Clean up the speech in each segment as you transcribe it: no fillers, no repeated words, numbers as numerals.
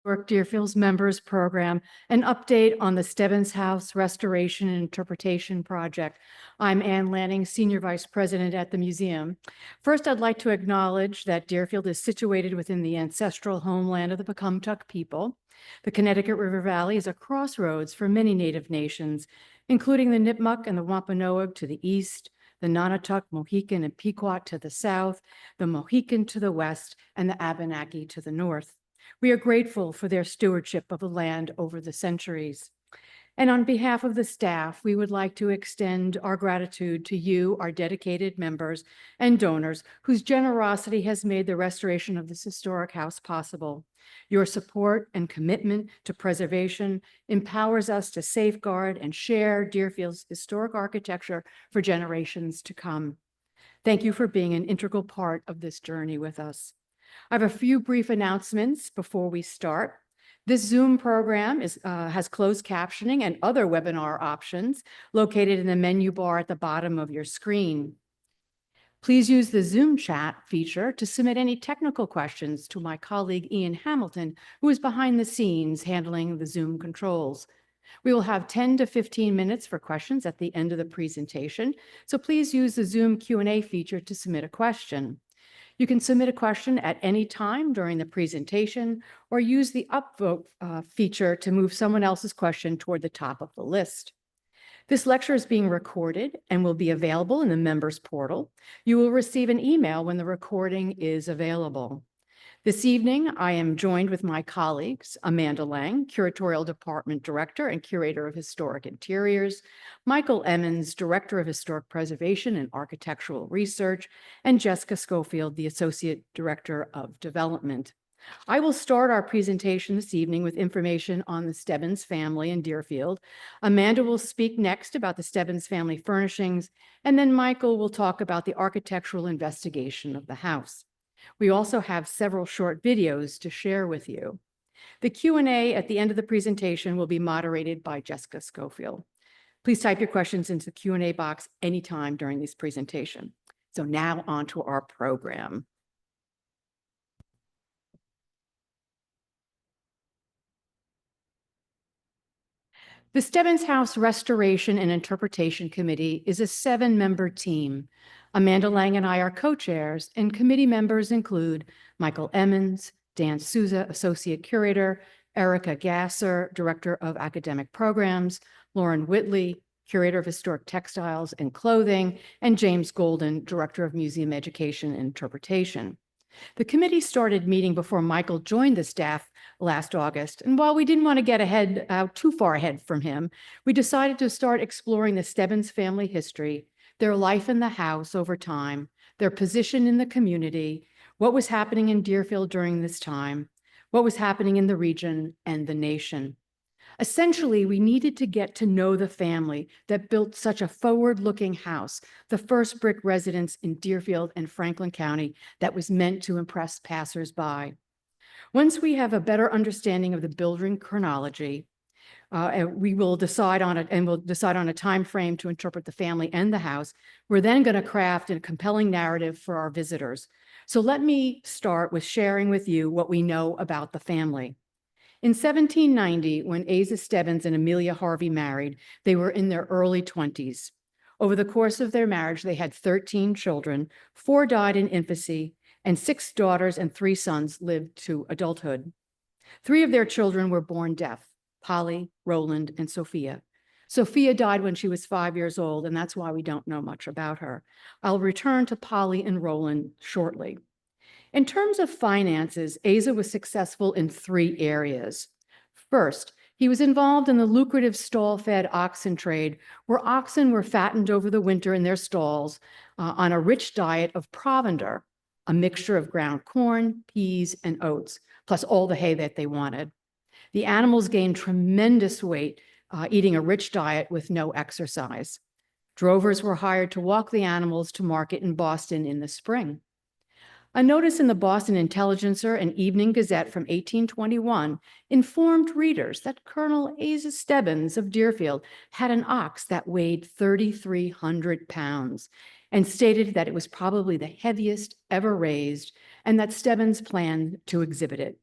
Deerfield's Members Program, an update on the Stebbins House Restoration and Interpretation Project. I'm Ann Lanning, Senior Vice President at the museum. First, I'd like to acknowledge that Deerfield is situated within the ancestral homeland of the Pecumtuck people. The Connecticut River Valley is a crossroads for many Native nations, including the Nipmuc and the Wampanoag to the east, the Nonotuck, Mohican, and Pequot to the south, the Mohican to the west, and the Abenaki to the north. We are grateful for their stewardship of the land over the centuries. And on behalf of the staff, we would like to extend our gratitude to you, our dedicated members and donors, whose generosity has made the restoration of this historic house possible. Your support and commitment to preservation empowers us to safeguard and share Deerfield's historic architecture for generations to come. Thank you for being an integral part of this journey with us. I have a few brief announcements before we start. This Zoom program has closed captioning and other webinar options located in the menu bar at the bottom of your screen. Please use the Zoom chat feature to submit any technical questions to my colleague Ian Hamilton, who is behind the scenes handling the Zoom controls. We will have 10 to 15 minutes for questions at the end of the presentation, so please use the Zoom Q&A feature to submit a question. You can submit a question at any time during the presentation or use the upvote feature to move someone else's question toward the top of the list. This lecture is being recorded and will be available in the members portal. You will receive an email when the recording is available. This evening, I am joined with my colleagues, Amanda Lange, Curatorial Department Director and Curator of Historic Interiors, Michael Emmons, Director of Historic Preservation and Architectural Research, and Jessica Schofield, the Associate Director of Development. I will start our presentation this evening with information on the Stebbins family in Deerfield. Amanda will speak next about the Stebbins family furnishings, and then Michael will talk about the architectural investigation of the house. We also have several short videos to share with you. The Q&A at the end of the presentation will be moderated by Jessica Schofield. Please type your questions into the Q&A box anytime during this presentation. So now on to our program. The Stebbins House Restoration and Interpretation Committee is a 7-member team. Amanda Lange and I are co-chairs, and committee members include Michael Emmons, Dan Souza, Associate Curator, Erica Gasser, Director of Academic Programs, Lauren Whitley, Curator of Historic Textiles and Clothing, and James Golden, Director of Museum Education and Interpretation. The committee started meeting before Michael joined the staff last August, and while we didn't want to get too far ahead from him, we decided to start exploring the Stebbins family history, their life in the house over time, their position in the community, what was happening in Deerfield during this time, what was happening in the region and the nation. Essentially, we needed to get to know the family that built such a forward-looking house, the first brick residence in Deerfield and Franklin County that was meant to impress passersby. Once we have a better understanding of the building chronology, we will decide on it, and we'll decide on a time frame to interpret the family and the house. We're then going to craft a compelling narrative for our visitors. So let me start with sharing with you what we know about the family. In 1790, when Asa Stebbins and Amelia Harvey married, they were in their early 20s. Over the course of their marriage, they had 13 children, 4 died in infancy, and 6 daughters and 3 sons lived to adulthood. 3 of their children were born deaf: Polly, Roland, and Sophia. Sophia died when she was 5 years old, and that's why we don't know much about her. I'll return to Polly and Roland shortly. In terms of finances, Asa was successful in 3 areas. First, he was involved in the lucrative stall-fed oxen trade, where oxen were fattened over the winter in their stalls on a rich diet of provender, a mixture of ground corn, peas, and oats, plus all the hay that they wanted. The animals gained tremendous weight, eating a rich diet with no exercise. Drovers were hired to walk the animals to market in Boston in the spring. A notice in the Boston Intelligencer and Evening Gazette from 1821 informed readers that Colonel Asa Stebbins of Deerfield had an ox that weighed 3,300 pounds and stated that it was probably the heaviest ever raised and that Stebbins planned to exhibit it.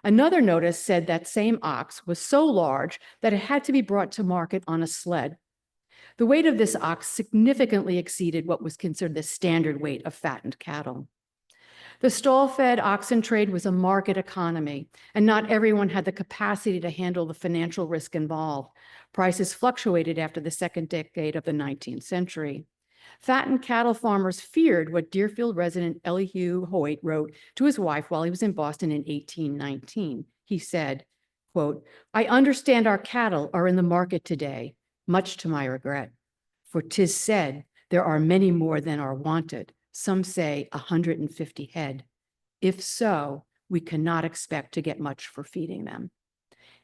Another notice said that same ox was so large that it had to be brought to market on a sled. The weight of this ox significantly exceeded what was considered the standard weight of fattened cattle. The stall-fed oxen trade was a market economy, and not everyone had the capacity to handle the financial risk involved. Prices fluctuated after the second decade of the 19th century. Fattened cattle farmers feared what Deerfield resident Elihu Hoyt wrote to his wife while he was in Boston in 1819. He said, quote, "I understand our cattle are in the market today, much to my regret. For 'tis said, there are many more than are wanted. Some say 150 head. If so, we cannot expect to get much for feeding them."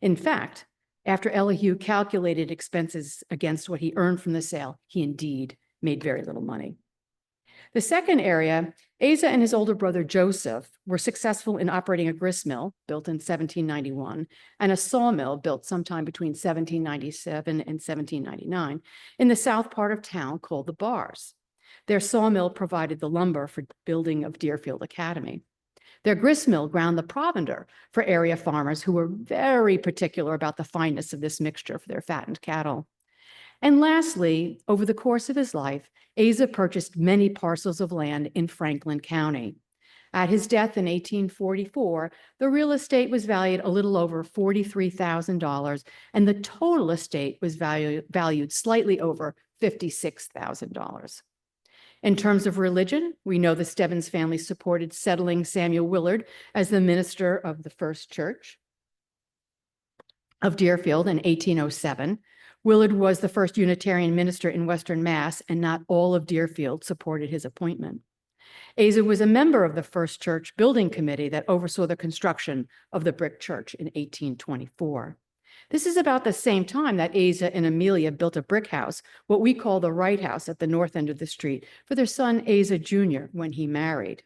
In fact, after Elihu calculated expenses against what he earned from the sale, he indeed made very little money. The second area, Asa and his older brother Joseph were successful in operating a grist mill built in 1791 and a sawmill built sometime between 1797 and 1799 in the south part of town called the Bars. Their sawmill provided the lumber for building of Deerfield Academy. Their grist mill ground the provender for area farmers who were very particular about the fineness of this mixture for their fattened cattle. And lastly, over the course of his life, Asa purchased many parcels of land in Franklin County. At his death in 1844, the real estate was valued a little over $43,000, and the total estate was valued slightly over $56,000. In terms of religion, we know the Stebbins family supported settling Samuel Willard as the minister of the First Church of Deerfield in 1807. Willard was the first Unitarian minister in Western Mass, and not all of Deerfield supported his appointment. Asa was a member of the First Church Building Committee that oversaw the construction of the brick church in 1824. This is about the same time that Asa and Amelia built a brick house, what we call the Wright House at the north end of the street, for their son Asa Jr. when he married.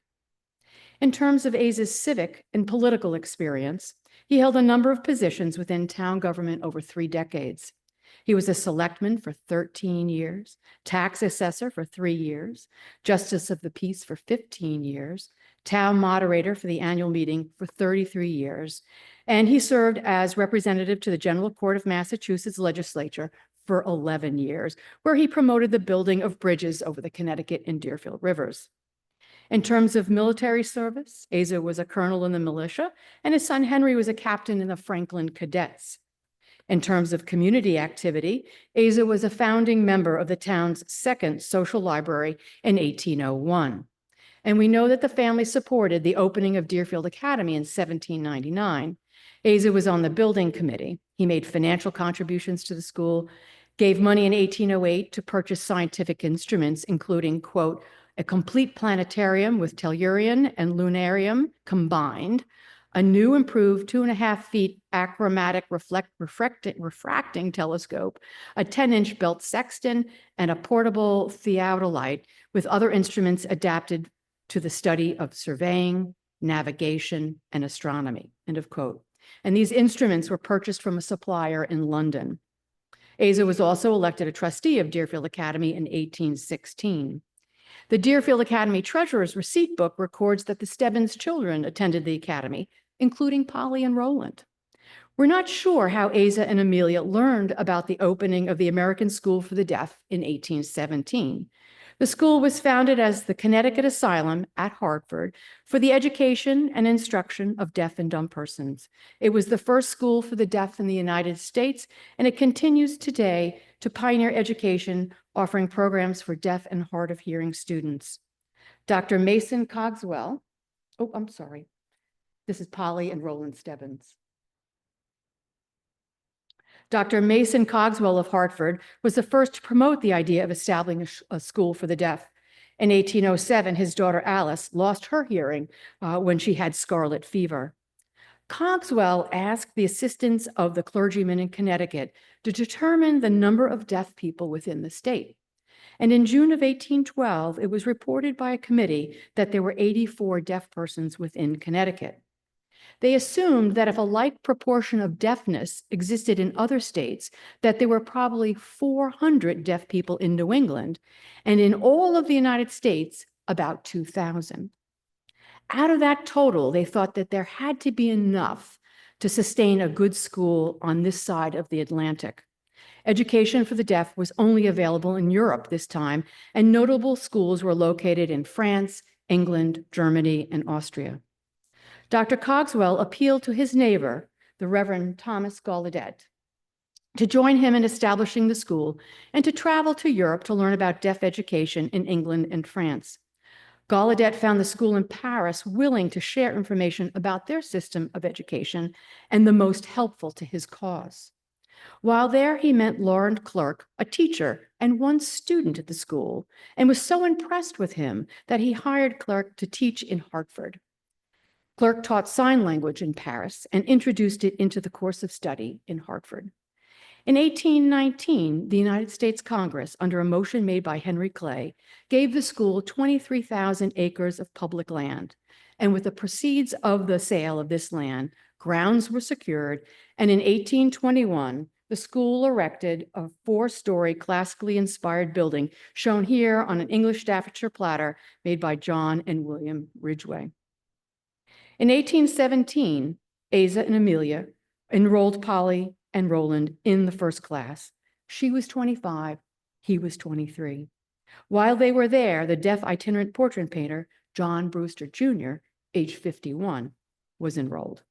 In terms of Asa's civic and political experience, he held a number of positions within town government over 3 decades. He was a selectman for 13 years, tax assessor for 3 years, justice of the peace for 15 years, town moderator for the annual meeting for 33 years, and he served as representative to the General Court of Massachusetts legislature for 11 years, where he promoted the building of bridges over the Connecticut and Deerfield rivers. In terms of military service, Asa was a colonel in the militia, and his son Henry was a captain in the Franklin Cadets. In terms of community activity, Asa was a founding member of the town's second social library in 1801. And we know that the family supported the opening of Deerfield Academy in 1799. Asa was on the building committee. He made financial contributions to the school, gave money in 1808 to purchase scientific instruments, including, quote, a complete planetarium with tellurian and lunarium combined, a new improved 2.5 feet achromatic refracting telescope, a 10-inch belt sextant, and a portable theodolite with other instruments adapted to the study of surveying, navigation, and astronomy, end of quote. And these instruments were purchased from a supplier in London. Asa was also elected a trustee of Deerfield Academy in 1816. The Deerfield Academy Treasurer's Receipt Book records that the Stebbins children attended the academy, including Polly and Roland. We're not sure how Asa and Amelia learned about the opening of the American School for the Deaf in 1817. The school was founded as the Connecticut Asylum at Hartford for the education and instruction of deaf and dumb persons. It was the first school for the deaf in the United States, and it continues today to pioneer education, offering programs for deaf and hard of hearing students. Dr. Mason Cogswell, this is Polly and Roland Stebbins. Dr. Mason Cogswell of Hartford was the first to promote the idea of establishing a school for the deaf. In 1807, his daughter Alice lost her hearing when she had scarlet fever. Cogswell asked the assistance of the clergymen in Connecticut to determine the number of deaf people within the state. And in June of 1812, it was reported by a committee that there were 84 deaf persons within Connecticut. They assumed that if a like proportion of deafness existed in other states, that there were probably 400 deaf people in New England, and in all of the United States, about 2,000. Out of that total, they thought that there had to be enough to sustain a good school on this side of the Atlantic. Education for the deaf was only available in Europe this time, and notable schools were located in France, England, Germany, and Austria. Dr. Cogswell appealed to his neighbor, the Reverend Thomas Gallaudet, to join him in establishing the school and to travel to Europe to learn about deaf education in England and France. Gallaudet found the school in Paris willing to share information about their system of education and the most helpful to his cause. While there, he met Laurent Clerc, a teacher and one student at the school, and was so impressed with him that he hired Clerc to teach in Hartford. Clerc taught sign language in Paris and introduced it into the course of study in Hartford. In 1819, the United States Congress, under a motion made by Henry Clay, gave the school 23,000 acres of public land. And with the proceeds of the sale of this land, grounds were secured, and in 1821, the school erected a 4-story classically inspired building shown here on an English Staffordshire platter made by John and William Ridgway. In 1817, Asa and Amelia enrolled Polly and Roland in the first class. She was 25, he was 23. While they were there, the deaf itinerant portrait painter, John Brewster Jr., age 51, was enrolled.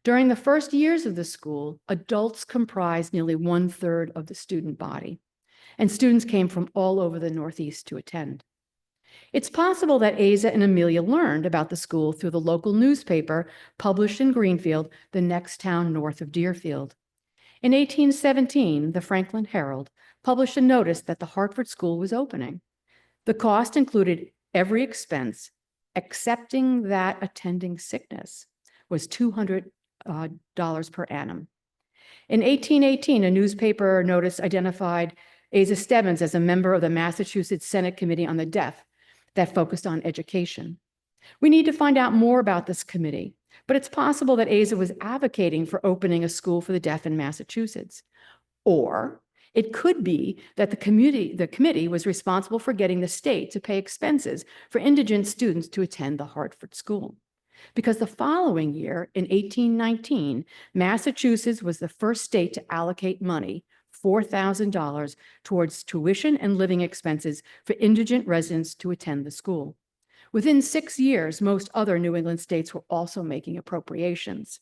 During the first years of the school, adults comprised nearly 1/3 of the student body, and students came from all over the Northeast to attend. It's possible that Asa and Amelia learned about the school through the local newspaper published in Greenfield, the next town north of Deerfield. In 1817, the Franklin Herald published a notice that the Hartford School was opening. The cost included every expense, excepting that attending sickness, was $200 per annum. In 1818, a newspaper notice identified Asa Stebbins as a member of the Massachusetts Senate Committee on the Deaf that focused on education. We need to find out more about this committee, but it's possible that Asa was advocating for opening a school for the deaf in Massachusetts. Or it could be that the committee was responsible for getting the state to pay expenses for indigent students to attend the Hartford School. Because the following year, in 1819, Massachusetts was the first state to allocate money, $4,000, towards tuition and living expenses for indigent residents to attend the school. Within 6 years, most other New England states were also making appropriations.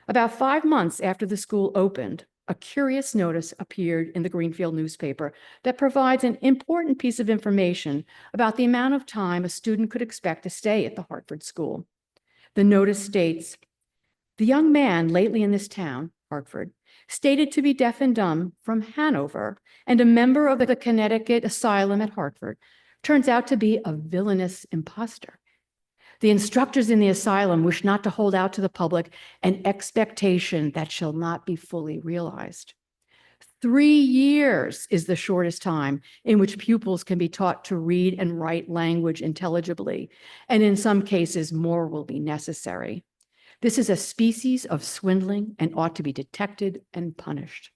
About 5 months after the school opened, a curious notice appeared in the Greenfield newspaper that provides an important piece of information about the amount of time a student could expect to stay at the Hartford School. The notice states, "The young man lately in this town, Hartford, stated to be deaf and dumb from Hanover and a member of the Connecticut Asylum at Hartford, turns out to be a villainous impostor. The instructors in the asylum wish not to hold out to the public an expectation that shall not be fully realized. 3 years is the shortest time in which pupils can be taught to read and write language intelligibly, and in some cases, more will be necessary. This is a species of swindling and ought to be detected and punished."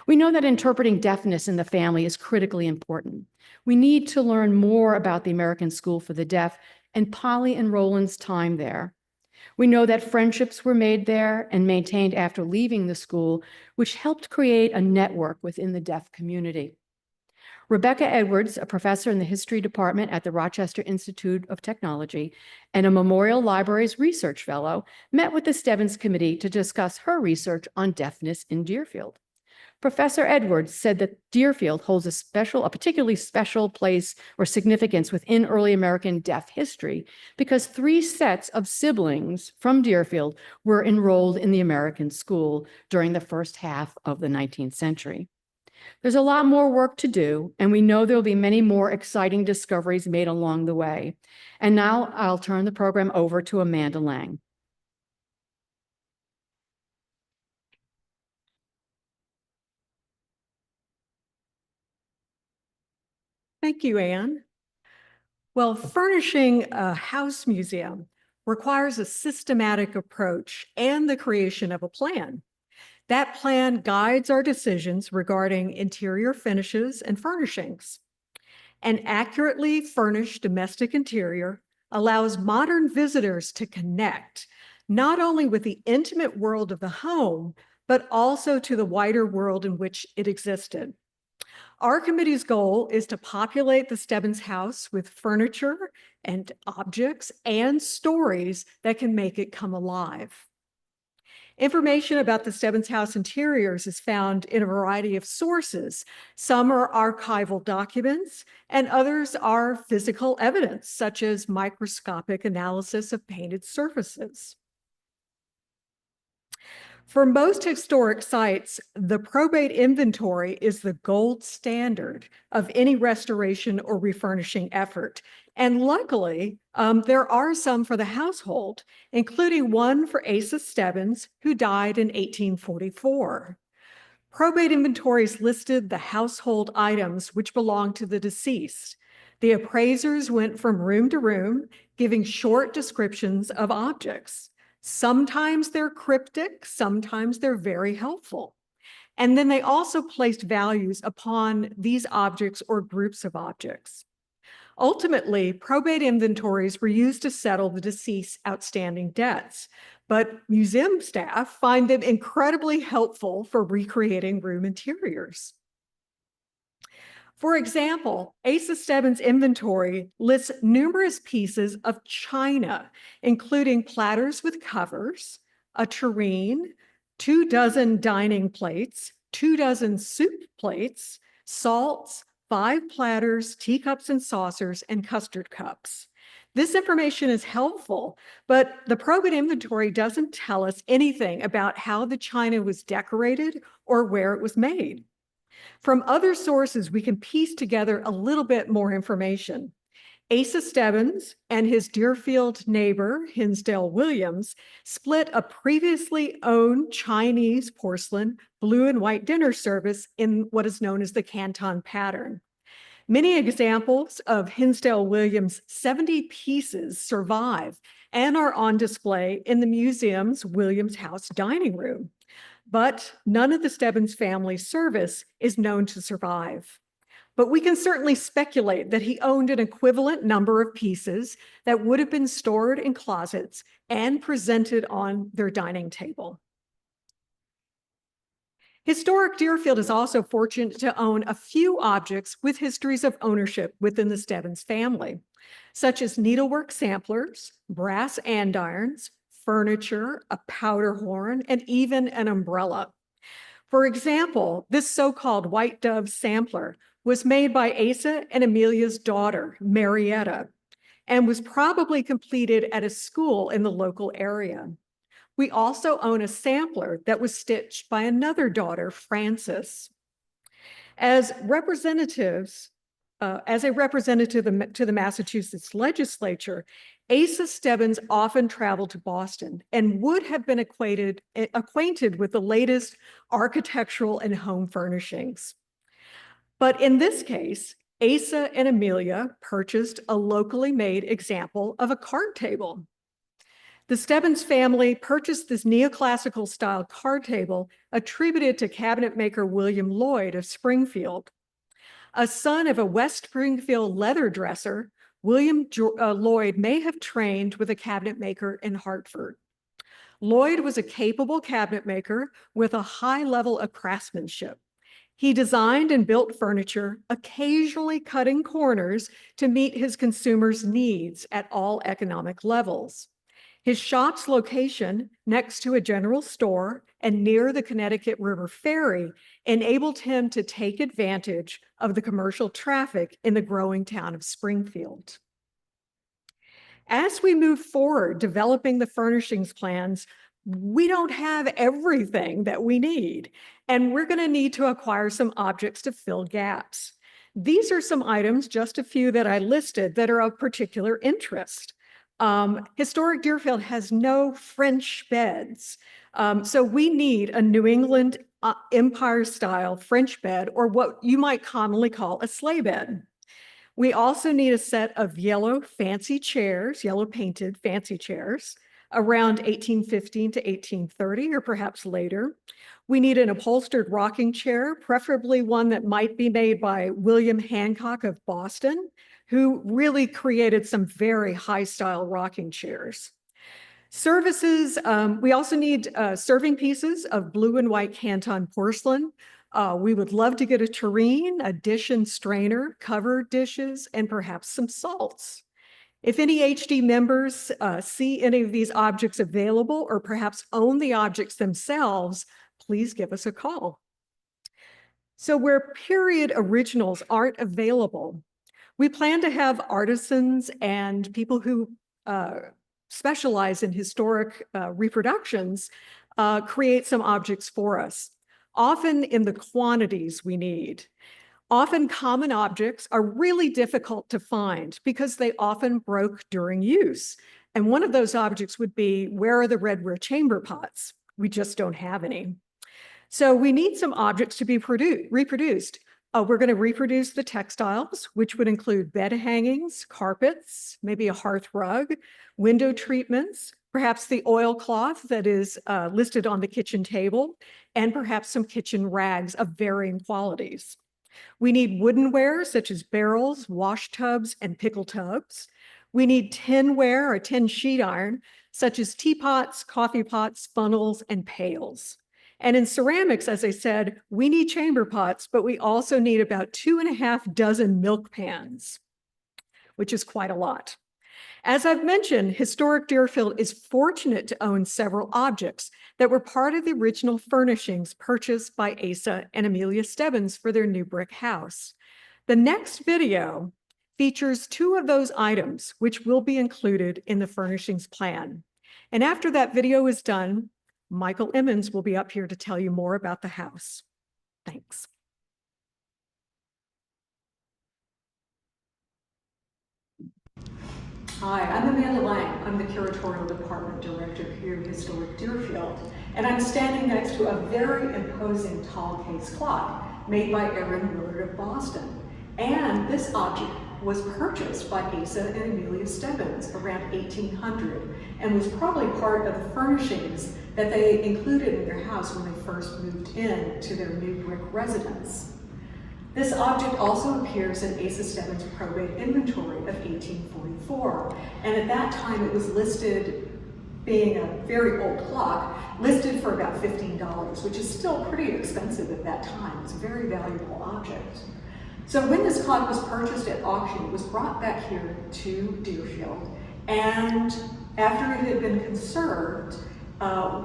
We know that interpreting deafness in the family is critically important. We need to learn more about the American School for the Deaf and Polly and Roland's time there. We know that friendships were made there and maintained after leaving the school, which helped create a network within the deaf community. Rebecca Edwards, a professor in the history department at the Rochester Institute of Technology and a Memorial Libraries research fellow, met with the Stebbins Committee to discuss her research on deafness in Deerfield. Professor Edwards said that Deerfield holds a particularly special place or significance within early American deaf history because 3 sets of siblings from Deerfield were enrolled in the American school during the first half of the 19th century. There's a lot more work to do, and we know there will be many more exciting discoveries made along the way. And now I'll turn the program over to Amanda Lange. Thank you, Anne. Well, furnishing a house museum requires a systematic approach and the creation of a plan. That plan guides our decisions regarding interior finishes and furnishings. An accurately furnished domestic interior allows modern visitors to connect not only with the intimate world of the home, but also to the wider world in which it existed. Our committee's goal is to populate the Stebbins House with furniture and objects and stories that can make it come alive. Information about the Stebbins House interiors is found in a variety of sources. Some are archival documents, and others are physical evidence, such as microscopic analysis of painted surfaces. For most historic sites, the probate inventory is the gold standard of any restoration or refurnishing effort. And luckily, there are some for the household, including one for Asa Stebbins, who died in 1844. Probate inventories listed the household items which belonged to the deceased. The appraisers went from room to room, giving short descriptions of objects. Sometimes they're cryptic, sometimes they're very helpful. And then they also placed values upon these objects or groups of objects. Ultimately, probate inventories were used to settle the deceased's outstanding debts, but museum staff find them incredibly helpful for recreating room interiors. For example, Asa Stebbins' inventory lists numerous pieces of china, including platters with covers, a tureen, 24 dining plates, 24 soup plates, salts, 5 platters, teacups and saucers, and custard cups. This information is helpful, but the probate inventory doesn't tell us anything about how the china was decorated or where it was made. From other sources, we can piece together a little bit more information. Asa Stebbins and his Deerfield neighbor, Hinsdale Williams, split a previously owned Chinese porcelain blue and white dinner service in what is known as the Canton pattern. Many examples of Hinsdale Williams' 70 pieces survive and are on display in the museum's Williams House dining room. But none of the Stebbins family service is known to survive. But we can certainly speculate that he owned an equivalent number of pieces that would have been stored in closets and presented on their dining table. Historic Deerfield is also fortunate to own a few objects with histories of ownership within the Stebbins family, such as needlework samplers, brass andirons, furniture, a powder horn, and even an umbrella. For example, this so-called White Dove sampler was made by Asa and Amelia's daughter, Marietta, and was probably completed at a school in the local area. We also own a sampler that was stitched by another daughter, Frances. As a representative to the Massachusetts legislature, Asa Stebbins often traveled to Boston and would have been acquainted with the latest architectural and home furnishings. But in this case, Asa and Amelia purchased a locally made example of a card table. The Stebbins family purchased this neoclassical style card table attributed to cabinet maker William Lloyd of Springfield. A son of a West Springfield leather dresser, William Lloyd may have trained with a cabinet maker in Hartford. Lloyd was a capable cabinet maker with a high level of craftsmanship. He designed and built furniture, occasionally cutting corners to meet his consumers' needs at all economic levels. His shop's location, next to a general store and near the Connecticut River Ferry, enabled him to take advantage of the commercial traffic in the growing town of Springfield. As we move forward developing the furnishings plans, we don't have everything that we need, and we're going to need to acquire some objects to fill gaps. These are some items, just a few that I listed, that are of particular interest. Historic Deerfield has no French beds, so we need a New England Empire-style French bed, or what you might commonly call a sleigh bed. We also need a set of yellow fancy chairs, yellow painted fancy chairs, around 1815 to 1830, or perhaps later. We need an upholstered rocking chair, preferably one that might be made by William Hancock of Boston, who really created some very high-style rocking chairs. Services, we also need serving pieces of blue and white Canton porcelain. We would love to get a tureen, a dish and strainer, covered dishes, and perhaps some salts. If any HD members see any of these objects available or perhaps own the objects themselves, please give us a call. So where period originals aren't available, we plan to have artisans and people who specialize in historic reproductions create some objects for us, often in the quantities we need. Often common objects are really difficult to find because they often broke during use. And one of those objects would be, where are the redware chamber pots? We just don't have any. So we need some objects to be reproduced. We're going to reproduce the textiles, which would include bed hangings, carpets, maybe a hearth rug, window treatments, perhaps the oilcloth that is listed on the kitchen table, and perhaps some kitchen rags of varying qualities. We need woodenware such as barrels, wash tubs, and pickle tubs. We need tinware or tin sheet iron, such as teapots, coffee pots, funnels, and pails. And in ceramics, as I said, we need chamber pots, but we also need about 2.5 dozen milk pans, which is quite a lot. As I've mentioned, Historic Deerfield is fortunate to own several objects that were part of the original furnishings purchased by Asa and Amelia Stebbins for their new brick house. The next video features 2 of those items, which will be included in the furnishings plan. And after that video is done, Michael Emmons will be up here to tell you more about the house. Thanks. Hi, I'm Amanda Lange. I'm the Curatorial Department Director here at Historic Deerfield, and I'm standing next to a very imposing tall case clock made by Aaron Willard of Boston. And this object was purchased by Asa and Amelia Stebbins around 1800 and was probably part of the furnishings that they included in their house when they first moved in to their new brick residence. This object also appears in Asa Stebbins' probate inventory of 1844, and at that time it was listed, being a very old clock, listed for about $15, which is still pretty expensive at that time. It's a very valuable object. So when this clock was purchased at auction, it was brought back here to Deerfield, and after it had been conserved,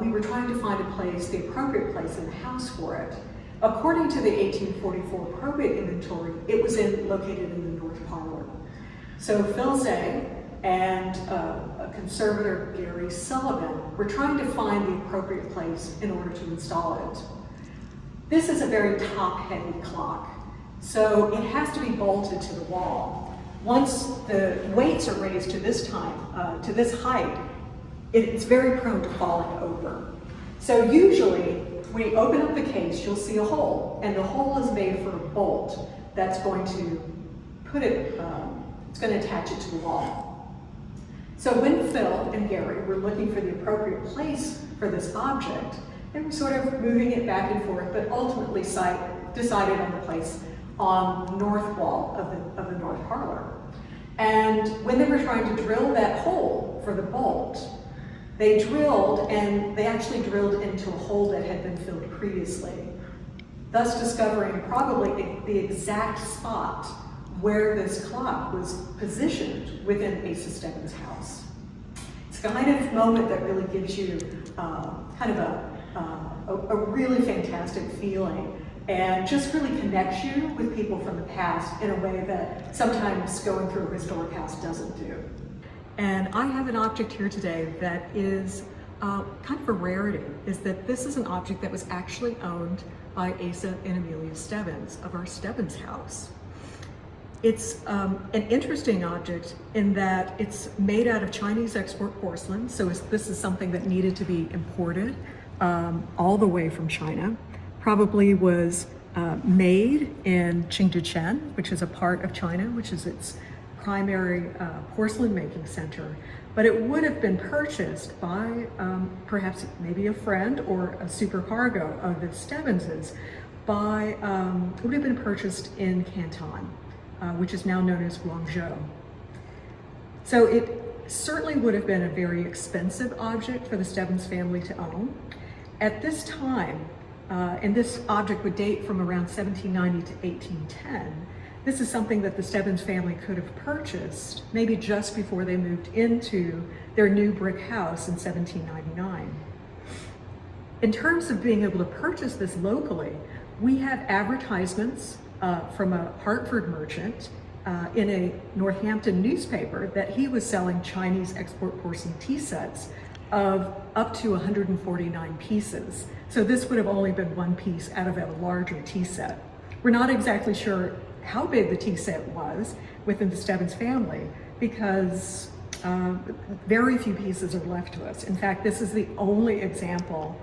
we were trying to find a place, the appropriate place in the house for it. According to the 1844 probate inventory, it was located in the north parlor. So Phil Zay and a conservator, Gary Sullivan, were trying to find the appropriate place in order to install it. This is a very top-heavy clock, so it has to be bolted to the wall. Once the weights are raised to this to this height, it's very prone to falling over. So usually, when you open up the case, you'll see a hole, and the hole is made for a bolt that's going to put it, it's going to attach it to the wall. So when Phil and Gary were looking for the appropriate place for this object, they were sort of moving it back and forth, but ultimately decided on the place on the north wall of the north parlor. And when they were trying to drill that hole for the bolt, they drilled, and they actually drilled into a hole that had been filled previously, thus discovering probably the exact spot where this clock was positioned within Asa Stebbins' house. It's the kind of moment that really gives you kind of a really fantastic feeling, and just really connects you with people from the past in a way that sometimes going through a historic house doesn't do. And I have an object here today that is kind of a rarity, is that this is an object that was actually owned by Asa and Amelia Stebbins of our Stebbins House. It's an interesting object in that it's made out of Chinese export porcelain, so this is something that needed to be imported all the way from China. Probably was made in Qingdacheng, which is a part of China, which is its primary porcelain making center, but it would have been purchased by perhaps maybe a friend or a supercargo of the Stebbinses would have been purchased in Canton which is now known as Lange. So it certainly would have been a very expensive object for the Stebbins family to own. At this time, and this object would date from around 1790 to 1810, this is something that the Stebbins family could have purchased maybe just before they moved into their new brick house in 1799. In terms of being able to purchase this locally, we have advertisements from a Hartford merchant in a Northampton newspaper that he was selling Chinese export porcelain tea sets of up to 149 pieces. So this would have only been one piece out of a larger tea set. We're not exactly sure how big the tea set was within the Stebbins family because very few pieces are left to us. In fact, this is the only example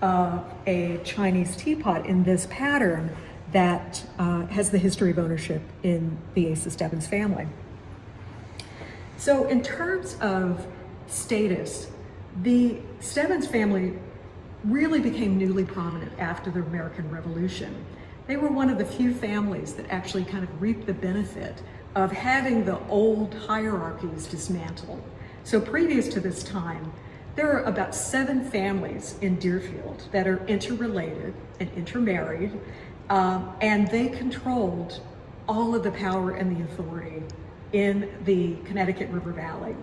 of a Chinese teapot in this pattern that has the history of ownership in the Asa Stebbins family. So in terms of status, the Stebbins family really became newly prominent after the American Revolution. They were one of the few families that actually kind of reaped the benefit of having the old hierarchies dismantled. So previous to this time, there are about 7 families in Deerfield that are interrelated and intermarried, and they controlled all of the power and the authority in the Connecticut River Valley.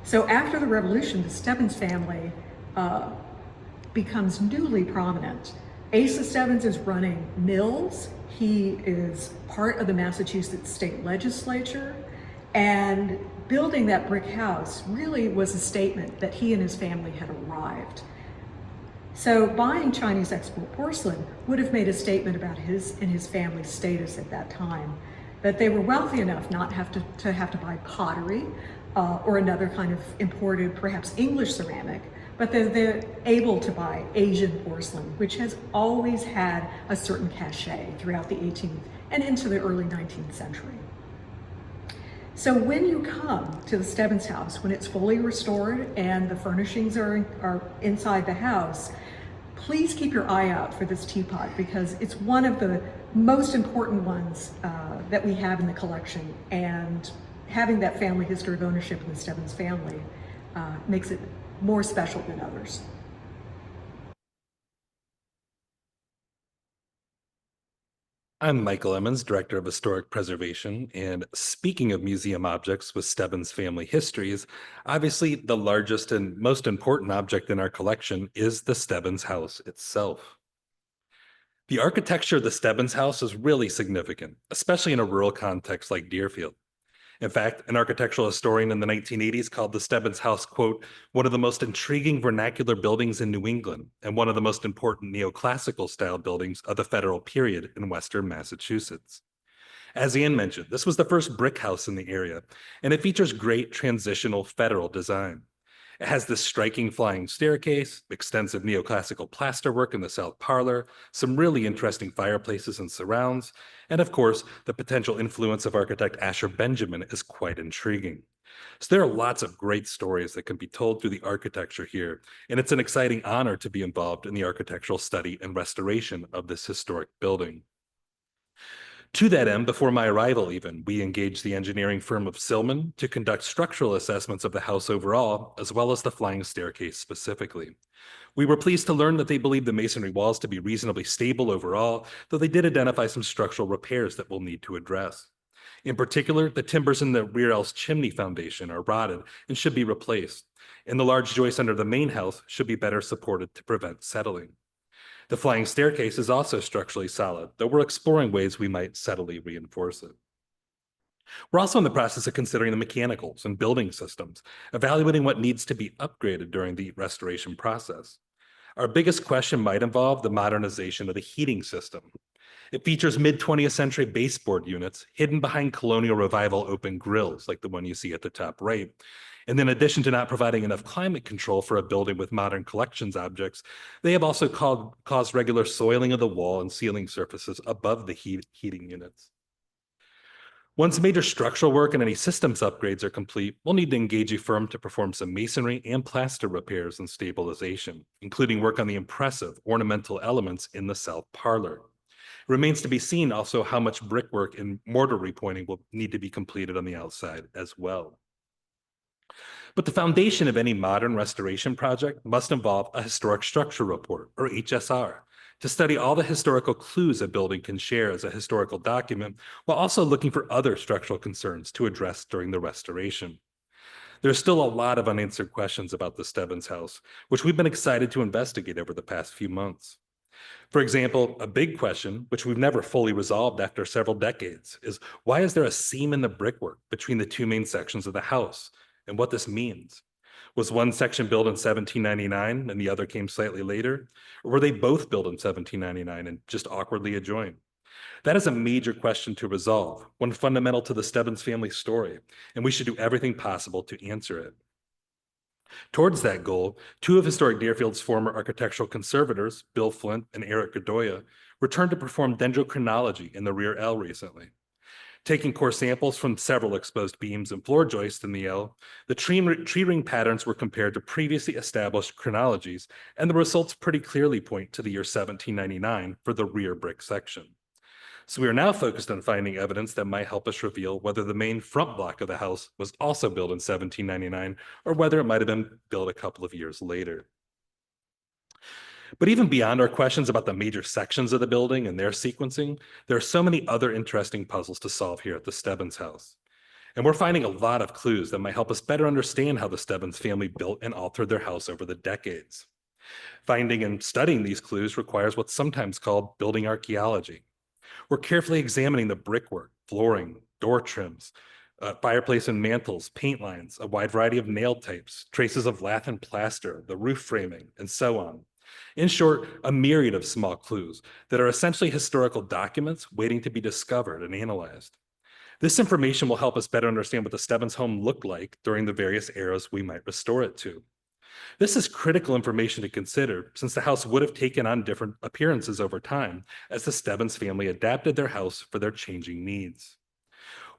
So after the Revolution, the Stebbins family becomes newly prominent. Asa Stebbins is running mills. He is part of the Massachusetts state legislature, and building that brick house really was a statement that he and his family had arrived. So buying Chinese export porcelain would have made a statement about his and his family's status at that time, that they were wealthy enough not to have to buy pottery or another kind of imported, perhaps English ceramic, but they're able to buy Asian porcelain, which has always had a certain cachet throughout the 18th and into the early 19th century. So when you come to the Stebbins house, when it's fully restored and the furnishings are inside the house, please keep your eye out for this teapot because it's one of the most important ones that we have in the collection, and having that family history of ownership in the Stebbins family makes it more special than others. I'm Michael Emmons, Director of Historic Preservation, and speaking of museum objects with Stebbins family histories, obviously the largest and most important object in our collection is the Stebbins House itself. The architecture of the Stebbins House is really significant, especially in a rural context like Deerfield. In fact, an architectural historian in the 1980s called the Stebbins House, quote, one of the most intriguing vernacular buildings in New England and one of the most important neoclassical style buildings of the federal period in Western Massachusetts. As Anne mentioned, this was the first brick house in the area, and it features great transitional federal design. It has this striking flying staircase, extensive neoclassical plasterwork in the south parlor, some really interesting fireplaces and surrounds, and of course, the potential influence of architect Asher Benjamin is quite intriguing. So there are lots of great stories that can be told through the architecture here, and it's an exciting honor to be involved in the architectural study and restoration of this historic building. To that end, before my arrival even, we engaged the engineering firm of Silman to conduct structural assessments of the house overall, as well as the flying staircase specifically. We were pleased to learn that they believe the masonry walls to be reasonably stable overall, though they did identify some structural repairs that we'll need to address. In particular, the timbers in the rear L's chimney foundation are rotted and should be replaced, and the large joist under the main house should be better supported to prevent settling. The flying staircase is also structurally solid, though we're exploring ways we might subtly reinforce it. We're also in the process of considering the mechanicals and building systems, evaluating what needs to be upgraded during the restoration process. Our biggest question might involve the modernization of the heating system. It features mid-20th century baseboard units hidden behind colonial revival open grills, like the one you see at the top right. And in addition to not providing enough climate control for a building with modern collections objects, they have also caused regular soiling of the wall and ceiling surfaces above the heating units. Once major structural work and any systems upgrades are complete, we'll need to engage a firm to perform some masonry and plaster repairs and stabilization, including work on the impressive ornamental elements in the south parlor. Remains to be seen also how much brickwork and mortar repointing will need to be completed on the outside as well. But the foundation of any modern restoration project must involve a historic structure report, or HSR, to study all the historical clues a building can share as a historical document, while also looking for other structural concerns to address during the restoration. There's still a lot of unanswered questions about the Stebbins House, which we've been excited to investigate over the past few months. For example, a big question, which we've never fully resolved after several decades, is why is there a seam in the brickwork between the two main sections of the house, and what this means? Was one section built in 1799 and the other came slightly later? Or were they both built in 1799 and just awkwardly adjoined? That is a major question to resolve, one fundamental to the Stebbins family story, and we should do everything possible to answer it. Towards that goal, two of Historic Deerfield's former architectural conservators, Bill Flint and Eric Godoya, returned to perform dendrochronology in the rear L recently. Taking core samples from several exposed beams and floor joists in the L, the tree ring patterns were compared to previously established chronologies, and the results pretty clearly point to the year 1799 for the rear brick section. So we are now focused on finding evidence that might help us reveal whether the main front block of the house was also built in 1799, or whether it might have been built a couple of years later. But even beyond our questions about the major sections of the building and their sequencing, there are so many other interesting puzzles to solve here at the Stebbins House. And we're finding a lot of clues that might help us better understand how the Stebbins family built and altered their house over the decades. Finding and studying these clues requires what's sometimes called building archaeology. We're carefully examining the brickwork, flooring, door trims, fireplace and mantels, paint lines, a wide variety of nail types, traces of lath and plaster, the roof framing, and so on. In short, a myriad of small clues that are essentially historical documents waiting to be discovered and analyzed. This information will help us better understand what the Stebbins home looked like during the various eras we might restore it to. This is critical information to consider, since the house would have taken on different appearances over time as the Stebbins family adapted their house for their changing needs.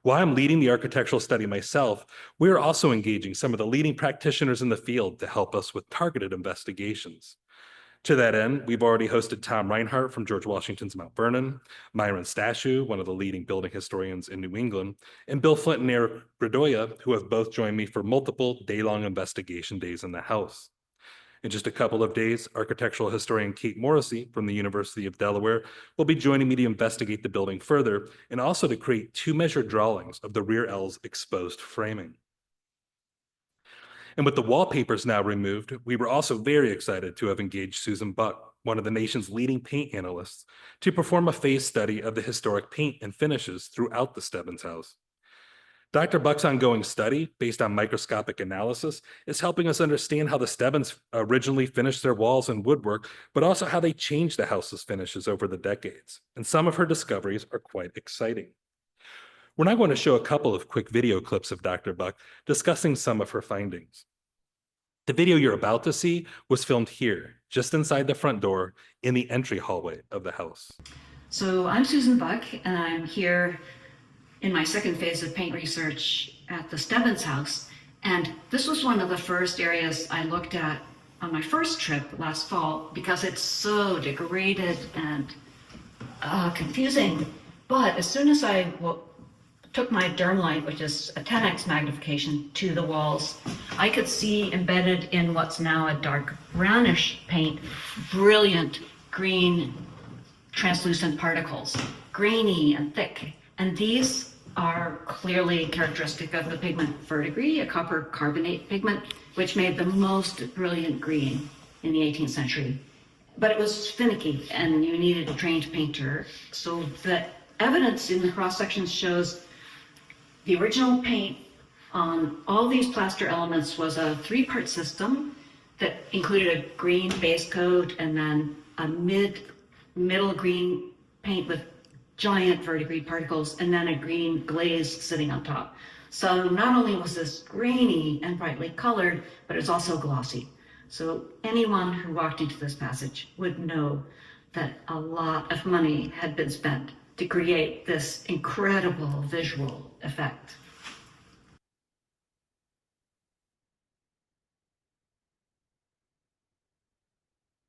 While I'm leading the architectural study myself, we are also engaging some of the leading practitioners in the field to help us with targeted investigations. To that end, we've already hosted Tom Reinhardt from George Washington's Mount Vernon, Myron Stashew, one of the leading building historians in New England, and Bill Flint and Eric Godoya, who have both joined me for multiple day-long investigation days in the house. In just a couple of days, architectural historian Kate Morrissey from the University of Delaware will be joining me to investigate the building further and also to create two measured drawings of the rear L's exposed framing. And with the wallpapers now removed, we were also very excited to have engaged Susan Buck, one of the nation's leading paint analysts, to perform a phase study of the historic paint and finishes throughout the Stebbins House. Dr. Buck's ongoing study, based on microscopic analysis, is helping us understand how the Stebbins originally finished their walls and woodwork, but also how they changed the house's finishes over the decades. And some of her discoveries are quite exciting. We're now going to show a couple of quick video clips of Dr. Buck discussing some of her findings. The video you're about to see was filmed here, just inside the front door in the entry hallway of the house. So I'm Susan Buck, and I'm here in my second phase of paint research at the Stebbins House. And this was one of the first areas I looked at on my first trip last fall because it's so degraded and confusing. But as soon as I took my derm light, which is a 10x magnification, to the walls, I could see embedded in what's now a dark brownish paint, brilliant green translucent particles, grainy and thick. And these are clearly characteristic of the pigment verdigris, a copper carbonate pigment, which made the most brilliant green in the 18th century. But it was finicky and you needed a trained painter. So the evidence in the cross sections shows the original paint on all these plaster elements was a 3-part system that included a green base coat and then a middle green paint with giant verdigris particles and then a green glaze sitting on top. So not only was this grainy and brightly colored, but it's also glossy. So anyone who walked into this passage would know that a lot of money had been spent to create this incredible visual effect.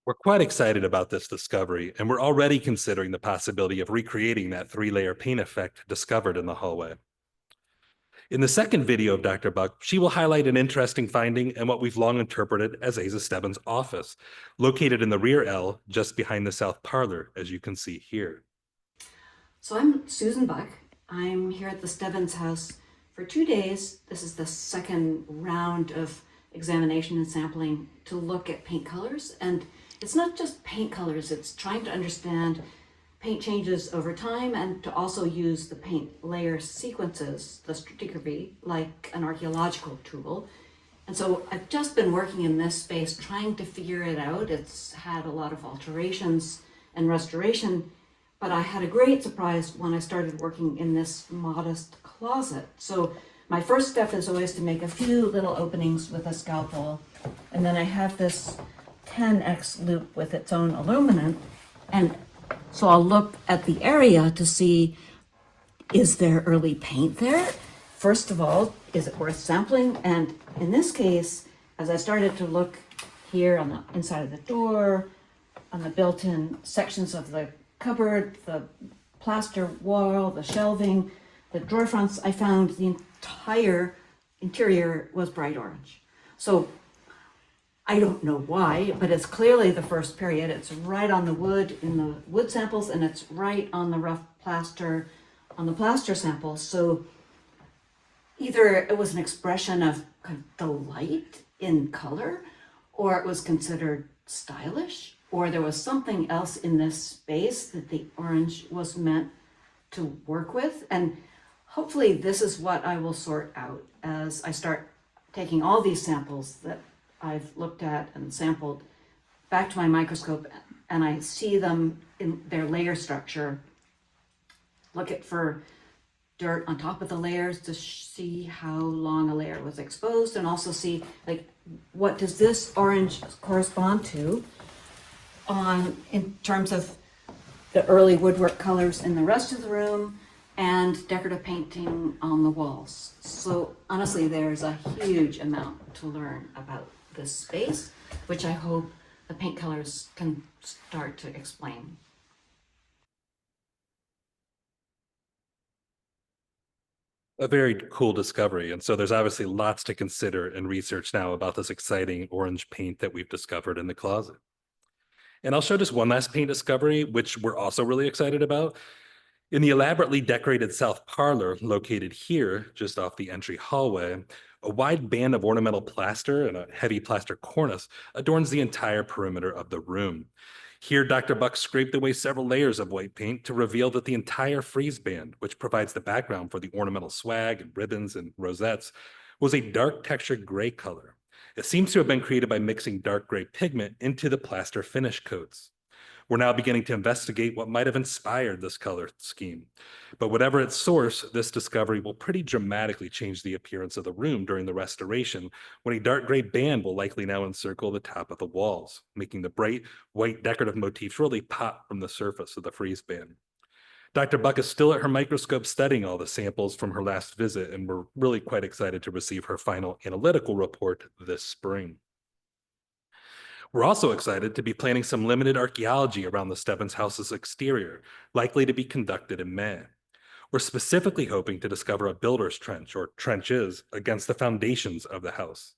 We're quite excited about this discovery, and we're already considering the possibility of recreating that 3-layer paint effect discovered in the hallway. In the second video of Dr. Buck, she will highlight an interesting finding in what we've long interpreted as Asa Stebbins' office, located in the rear L just behind the south parlor, as you can see here. So I'm Susan Buck. I'm here at the Stebbins House for 2 days. This is the second round of examination and sampling to look at paint colors. And it's not just paint colors, it's trying to understand paint changes over time and to also use the paint layer sequences, the stratigraphy, like an archaeological tool. And so I've just been working in this space trying to figure it out. It's had a lot of alterations and restoration, but I had a great surprise when I started working in this modest closet. So my first step is always to make a few little openings with a scalpel. And then I have this 10x loop with its own illuminant. And so I'll look at the area to see, is there early paint there? First of all, is it worth sampling? And in this case, as I started to look here on the inside of the door, on the built-in sections of the cupboard, the plaster wall, the shelving, the drawer fronts, I found the entire interior was bright orange. So I don't know why, but it's clearly the first period. It's right on the wood in the wood samples, and it's right on the rough plaster on the plaster samples. So either it was an expression of kind of delight in color, or it was considered stylish, or there was something else in this space that the orange was meant to work with. And hopefully this is what I will sort out as I start taking all these samples that I've looked at and sampled back to my microscope, and I see them in their layer structure. Look at for dirt on top of the layers to see how long a layer was exposed, and also see like what does this orange correspond to in terms of the early woodwork colors in the rest of the room and decorative painting on the walls. So honestly, there's a huge amount to learn about this space, which I hope the paint colors can start to explain. A very cool discovery. And so there's obviously lots to consider and research now about this exciting orange paint that we've discovered in the closet. And I'll show just one last paint discovery, which we're also really excited about. In the elaborately decorated south parlor located here, just off the entry hallway, a wide band of ornamental plaster and a heavy plaster cornice adorns the entire perimeter of the room. Here, Dr. Buck scraped away several layers of white paint to reveal that the entire frieze band, which provides the background for the ornamental swag and ribbons and rosettes, was a dark textured gray color. It seems to have been created by mixing dark gray pigment into the plaster finish coats. We're now beginning to investigate what might have inspired this color scheme. But whatever its source, this discovery will pretty dramatically change the appearance of the room during the restoration, when a dark gray band will likely now encircle the top of the walls, making the bright white decorative motifs really pop from the surface of the frieze band. Dr. Buck is still at her microscope studying all the samples from her last visit, and we're really quite excited to receive her final analytical report this spring. We're also excited to be planning some limited archaeology around the Stebbins House's exterior, likely to be conducted in May. We're specifically hoping to discover a builder's trench, or trenches, against the foundations of the house.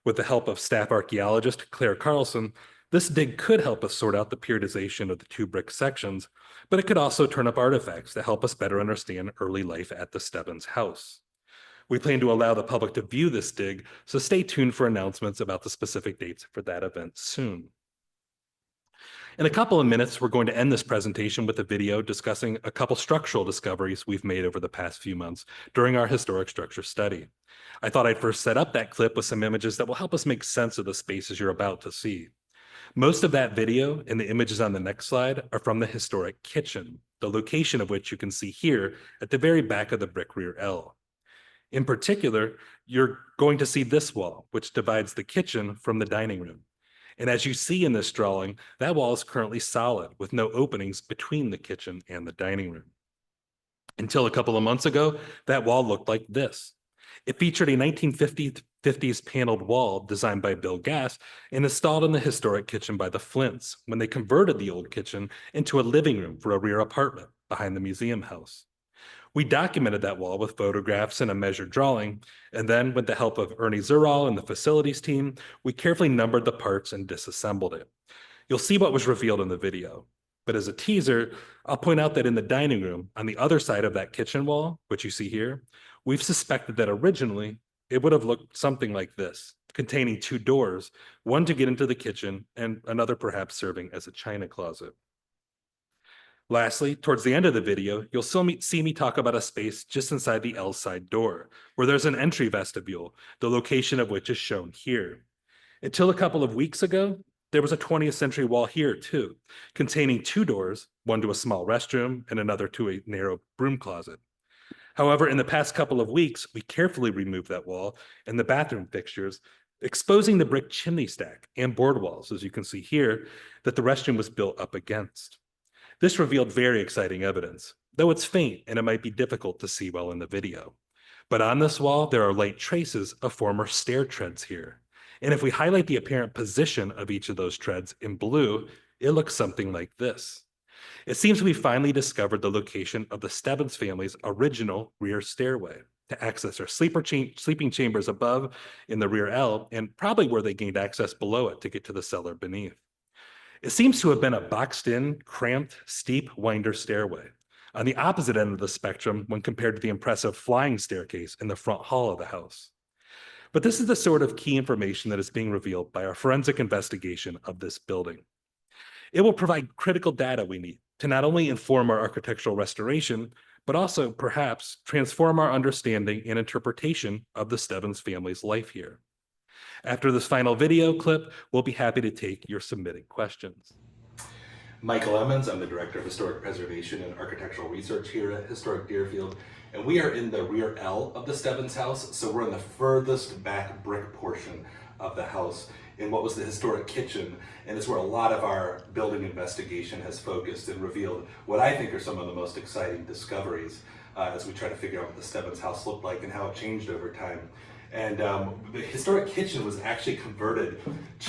With the help of staff archaeologist Claire Carlson, this dig could help us sort out the periodization of the 2 brick sections, but it could also turn up artifacts that help us better understand early life at the Stebbins House. We plan to allow the public to view this dig, so stay tuned for announcements about the specific dates for that event soon. In a couple of minutes, we're going to end this presentation with a video discussing a couple structural discoveries we've made over the past few months during our historic structure study. I thought I'd first set up that clip with some images that will help us make sense of the spaces you're about to see. Most of that video and the images on the next slide are from the historic kitchen, the location of which you can see here at the very back of the brick rear L. In particular, you're going to see this wall, which divides the kitchen from the dining room. And as you see in this drawing, that wall is currently solid with no openings between the kitchen and the dining room. Until a couple of months ago, that wall looked like this. It featured a 1950 50s paneled wall designed by Bill Gass and installed in the historic kitchen by the Flints when they converted the old kitchen into a living room for a rear apartment behind the museum house. We documented that wall with photographs and a measured drawing, and then with the help of Ernie Zurall and the facilities team, we carefully numbered the parts and disassembled it. You'll see what was revealed in the video. But as a teaser, I'll point out that in the dining room, on the other side of that kitchen wall, which you see here, we've suspected that originally it would have looked something like this, containing 2 doors, one to get into the kitchen and another perhaps serving as a china closet. Lastly, towards the end of the video, you'll see me talk about a space just inside the L side door, where there's an entry vestibule, the location of which is shown here. Until a couple of weeks ago, there was a 20th century wall here too, containing 2 doors, one to a small restroom and another to a narrow broom closet. However, in the past couple of weeks, we carefully removed that wall and the bathroom fixtures, exposing the brick chimney stack and board walls, as you can see here, that the restroom was built up against. This revealed very exciting evidence, though it's faint and it might be difficult to see well in the video. But on this wall, there are light traces of former stair treads here. And if we highlight the apparent position of each of those treads in blue, it looks something like this. It seems we finally discovered the location of the Stebbins family's original rear stairway to access their sleeping chambers above in the rear L, and probably where they gained access below it to get to the cellar beneath. It seems to have been a boxed-in, cramped, steep winder stairway, on the opposite end of the spectrum when compared to the impressive flying staircase in the front hall of the house. But this is the sort of key information that is being revealed by our forensic investigation of this building. It will provide critical data we need to not only inform our architectural restoration, but also perhaps transform our understanding and interpretation of the Stebbins family's life here. After this final video clip, we'll be happy to take your submitted questions. Michael Emmons, I'm the Director of Historic Preservation and Architectural Research here at Historic Deerfield, and we are in the rear L of the Stebbins house, so we're in the furthest back brick portion of the house in what was the historic kitchen, and it's where a lot of our building investigation has focused and revealed what I think are some of the most exciting discoveries as we try to figure out what the Stebbins house looked like and how it changed over time. And the historic kitchen was actually converted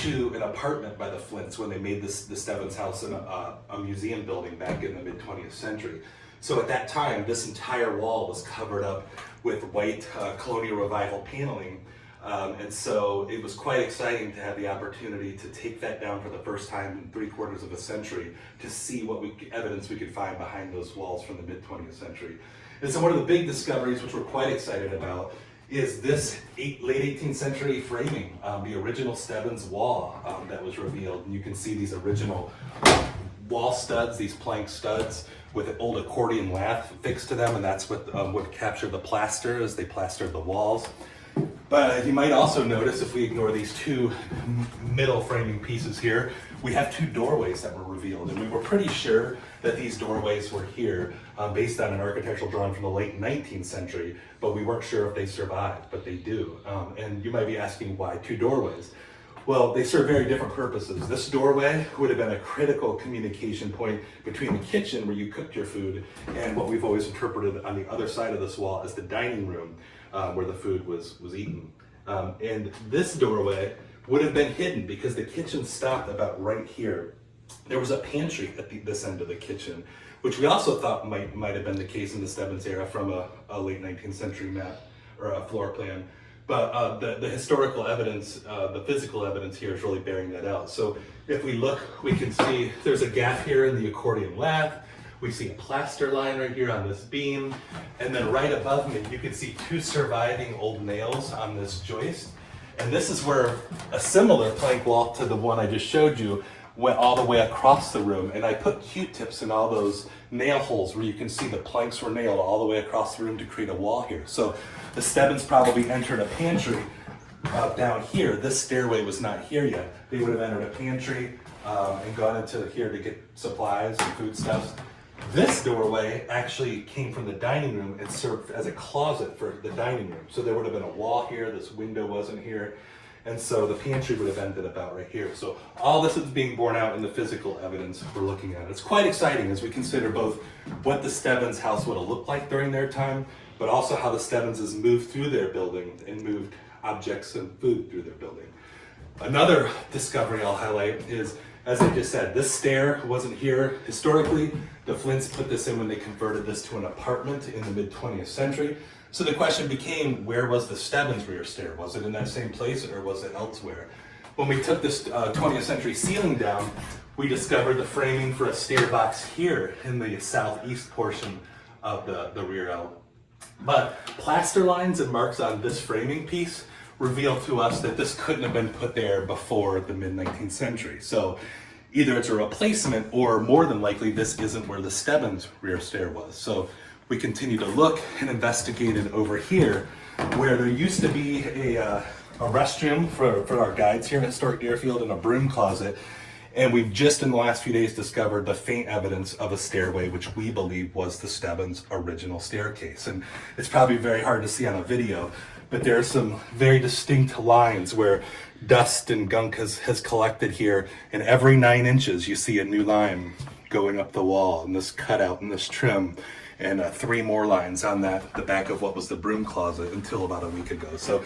to an apartment by the Flints when they made the Stebbins house a museum building back in the mid-20th century. So at that time, this entire wall was covered up with white colonial revival paneling. And so it was quite exciting to have the opportunity to take that down for the first time in 3/4 of a century to see what evidence we could find behind those walls from the mid-20th century. And so one of the big discoveries, which we're quite excited about, is this late 18th century framing, the original Stebbins wall that was revealed. And you can see these original wall studs, these plank studs with an old accordion lath fixed to them, and that's what would capture the plaster as they plastered the walls. But you might also notice, if we ignore these 2 middle framing pieces here, we have 2 doorways that were revealed, and we were pretty sure that these doorways were here based on an architectural drawing from the late 19th century, but we weren't sure if they survived, but they do. And you might be asking, why 2 doorways? Well, they serve very different purposes. This doorway would have been a critical communication point between the kitchen where you cooked your food and what we've always interpreted on the other side of this wall as the dining room where the food was eaten. And this doorway would have been hidden because the kitchen stopped about right here. There was a pantry at this end of the kitchen, which we also thought might have been the case in the Stebbins era from a late 19th century map or a floor plan. But the historical evidence, the physical evidence here is really bearing that out. So if we look, we can see there's a gap here in the accordion lath. We see a plaster line right here on this beam. And then right above me, you can see 2 surviving old nails on this joist. And this is where a similar plank wall to the one I just showed you went all the way across the room. And I put Q-tips in all those nail holes where you can see the planks were nailed all the way across the room to create a wall here. So the Stebbins probably entered a pantry down here. This stairway was not here yet. They would have entered a pantry and gone into here to get supplies and foodstuffs. This doorway actually came from the dining room and served as a closet for the dining room. So there would have been a wall here, this window wasn't here. And so the pantry would have ended about right here. So all this is being borne out in the physical evidence we're looking at. It's quite exciting as we consider both what the Stebbins house would have looked like during their time, but also how the Stebbins has moved through their building and moved objects and food through their building. Another discovery I'll highlight is, as I just said, this stair wasn't here historically. The Flints put this in when they converted this to an apartment in the mid-20th century. So the question became, where was the Stebbins rear stair? Was it in that same place or was it elsewhere? When we took this 20th century ceiling down, we discovered the framing for a stair box here in the southeast portion of the rear L. But plaster lines and marks on this framing piece reveal to us that this couldn't have been put there before the mid-19th century. So either it's a replacement or more than likely this isn't where the Stebbins rear stair was. So we continue to look and investigate it over here where there used to be a restroom for our guides here at Historic Deerfield and a broom closet. And we've just in the last few days discovered the faint evidence of a stairway, which we believe was the Stebbins original staircase. And it's probably very hard to see on a video, but there are some very distinct lines where dust and gunk has collected here. And every 9 inches, you see a new line going up the wall, and this cutout and this trim, and 3 more lines on the back of what was the broom closet until about a week ago. So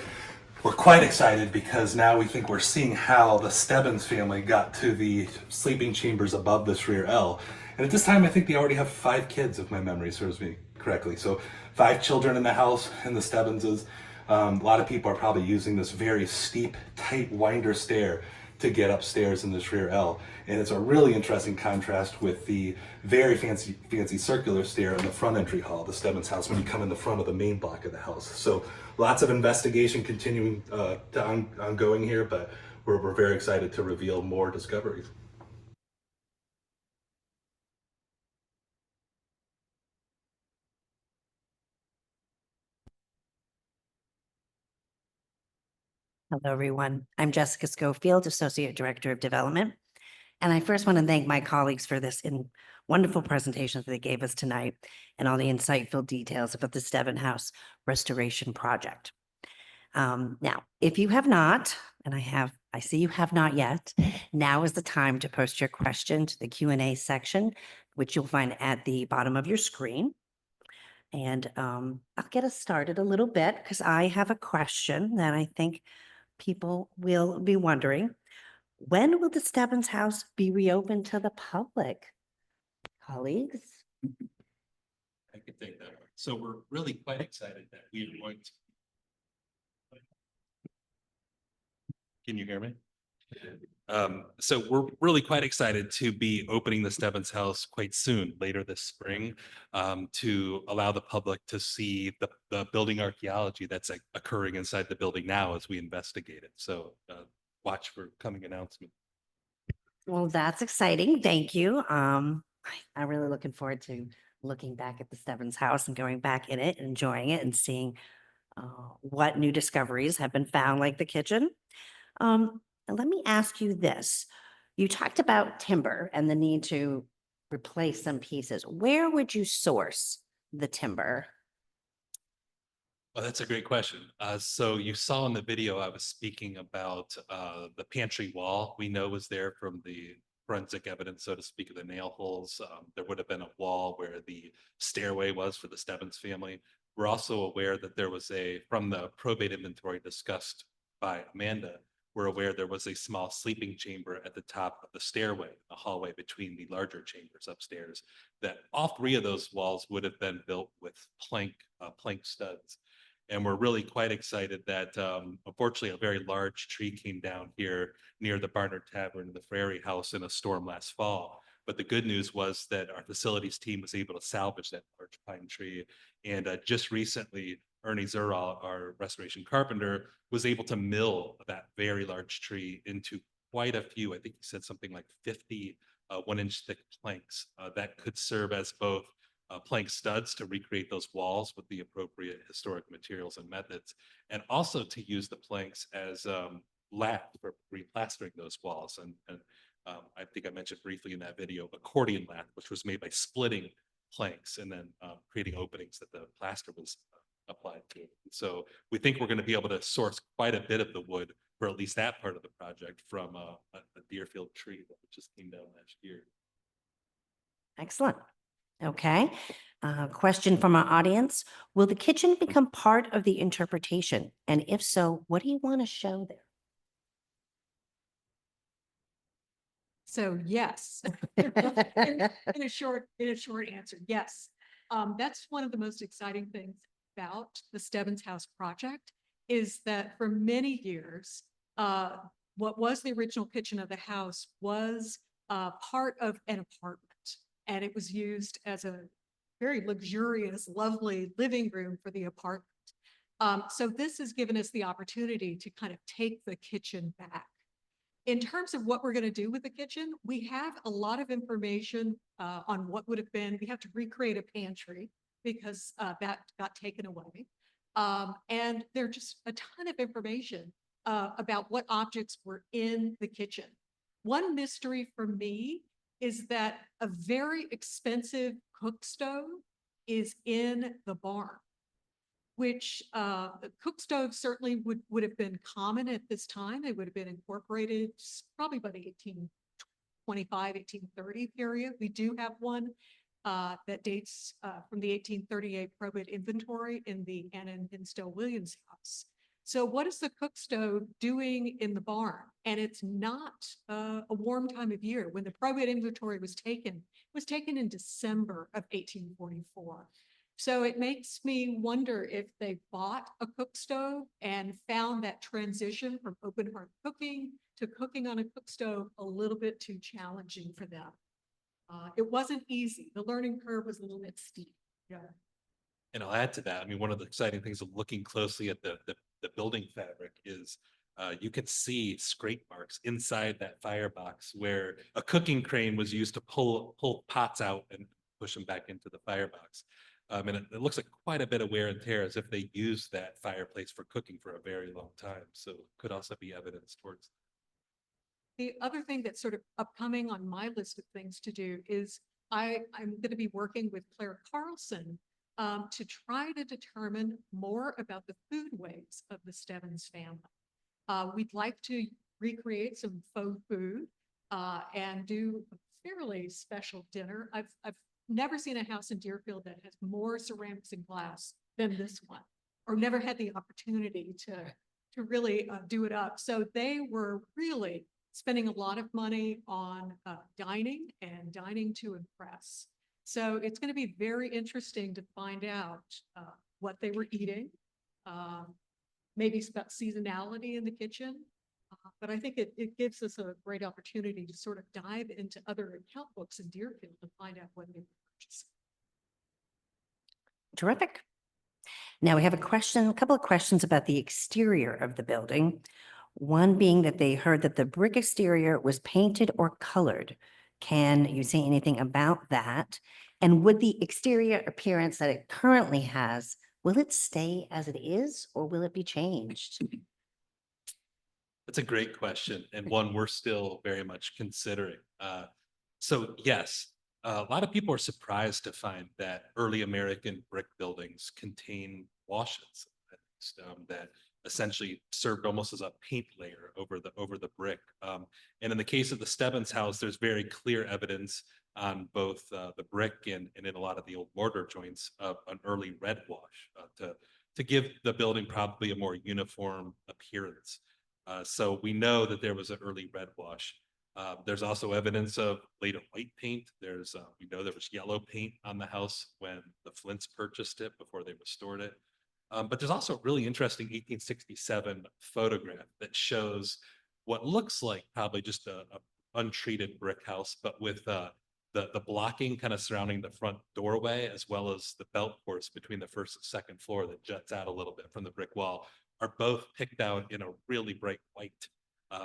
we're quite excited because now we think we're seeing how the Stebbins family got to the sleeping chambers above this rear L. And at this time, I think they already have 5 kids, if my memory serves me correctly. So 5 children in the house and the Stebbinses. A lot of people are probably using this very steep, tight winder stair to get upstairs in this rear L. And it's a really interesting contrast with the very fancy circular stair in the front entry hall, the Stebbins house, when you come in the front of the main block of the house. So lots of investigation continuing ongoing here, but we're very excited to reveal more discoveries. Hello, everyone. I'm Jessica Schofield, Associate Director of Development. And I first want to thank my colleagues for this wonderful presentations that they gave us tonight and all the insightful details about the Stebbins House restoration project. Now, if you have not, and I see you have not yet, now is the time to post your question to the Q&A section, which you'll find at the bottom of your screen. And I'll get us started a little bit because I have a question that I think people will be wondering. When will the Stebbins House be reopened to the public? Colleagues? I could take that one. So we're really quite excited that we are going to. Can you hear me? So we're really quite excited to be opening the Stebbins House quite soon, later this spring, to allow the public to see the building archaeology that's occurring inside the building now as we investigate it. So watch for coming announcement. Well, that's exciting. Thank you. I'm really looking forward to looking back at the Stebbins House and going back in it, enjoying it and seeing what new discoveries have been found, like the kitchen. Let me ask you this. You talked about timber and the need to replace some pieces. Where would you source the timber? Well, that's a great question. So you saw in the video, I was speaking about the pantry wall we know was there from the forensic evidence, so to speak, of the nail holes. There would have been a wall where the stairway was for the Stebbins family. We're also aware that there was from the probate inventory discussed by Amanda, we're aware there was a small sleeping chamber at the top of the stairway, a hallway between the larger chambers upstairs, that all 3 of those walls would have been built with plank studs. And we're really quite excited that unfortunately a very large tree came down here near the Barnard Tavern and the Frary House in a storm last fall. But the good news was that our facilities team was able to salvage that large pine tree. And just recently, Ernie Zerall, our restoration carpenter, was able to mill that very large tree into quite a few, I think he said something like 50 1-inch thick planks that could serve as both plank studs to recreate those walls with the appropriate historic materials and methods, and also to use the planks as lath for replastering those walls. And I think I mentioned briefly in that video, accordion lath, which was made by splitting planks and then creating openings that the plaster was applied to. So we think we're going to be able to source quite a bit of the wood for at least that part of the project from a Deerfield tree that just came down last year. Excellent. Okay. Question from our audience. Will the kitchen become part of the interpretation? And if so, what do you want to show there? So yes, in a short answer, yes. That's one of the most exciting things about the Stebbins House project is that for many years, what was the original kitchen of the house was part of an apartment. And it was used as a very luxurious, lovely living room for the apartment. So this has given us the opportunity to kind of take the kitchen back. In terms of what we're going to do with the kitchen, we have a lot of information on what would have been. We have to recreate a pantry because that got taken away. And there's just a ton of information about what objects were in the kitchen. One mystery for me is that a very expensive cook stove is in the barn, which the cook stove certainly would have been common at this time. They would have been incorporated probably by the 1825, 1830 period. We do have one that dates from the 1838 probate inventory in the Anna and Hinsdale Williams house. So what is the cook stove doing in the barn? And it's not a warm time of year. When the probate inventory was taken, it was taken in December of 1844. So it makes me wonder if they bought a cook stove and found that transition from open hearth cooking to cooking on a cook stove a little bit too challenging for them. It wasn't easy. The learning curve was a little bit steep. Yeah. And I'll add to that. I mean, one of the exciting things of looking closely at the building fabric is you can see scrape marks inside that firebox where a cooking crane was used to pull pots out and push them back into the firebox. And it looks like quite a bit of wear and tear as if they used that fireplace for cooking for a very long time. So could also be evidence towards. The other thing that's sort of upcoming on my list of things to do is I'm going to be working with Claire Carlson to try to determine more about the foodways of the Stebbins family. We'd like to recreate some faux food and do a fairly special dinner. I've never seen a house in Deerfield that has more ceramics and glass than this one, or never had the opportunity to really do it up. So they were really spending a lot of money on dining and dining to impress. So it's going to be very interesting to find out what they were eating, maybe about seasonality in the kitchen. But I think it gives us a great opportunity to sort of dive into other account books in Deerfield and find out what they were purchasing. Terrific. Now we have a couple of questions about the exterior of the building. One being that they heard that the brick exterior was painted or colored. Can you say anything about that? And would the exterior appearance that it currently has, will it stay as it is or will it be changed? That's a great question and one we're still very much considering. So yes, a lot of people are surprised to find that early American brick buildings contain washes that essentially served almost as a paint layer over the brick. And in the case of the Stebbins house, there's very clear evidence on both the brick and in a lot of the old mortar joints of an early red wash to give the building probably a more uniform appearance. So we know that there was an early red wash. There's also evidence of later white paint. We know there was yellow paint on the house when the Flints purchased it before they restored it. But there's also a really interesting 1867 photograph that shows what looks like probably just a untreated brick house, but with the blocking kind of surrounding the front doorway, as well as the belt course between the first and second floor that juts out a little bit from the brick wall, are both picked out in a really bright white.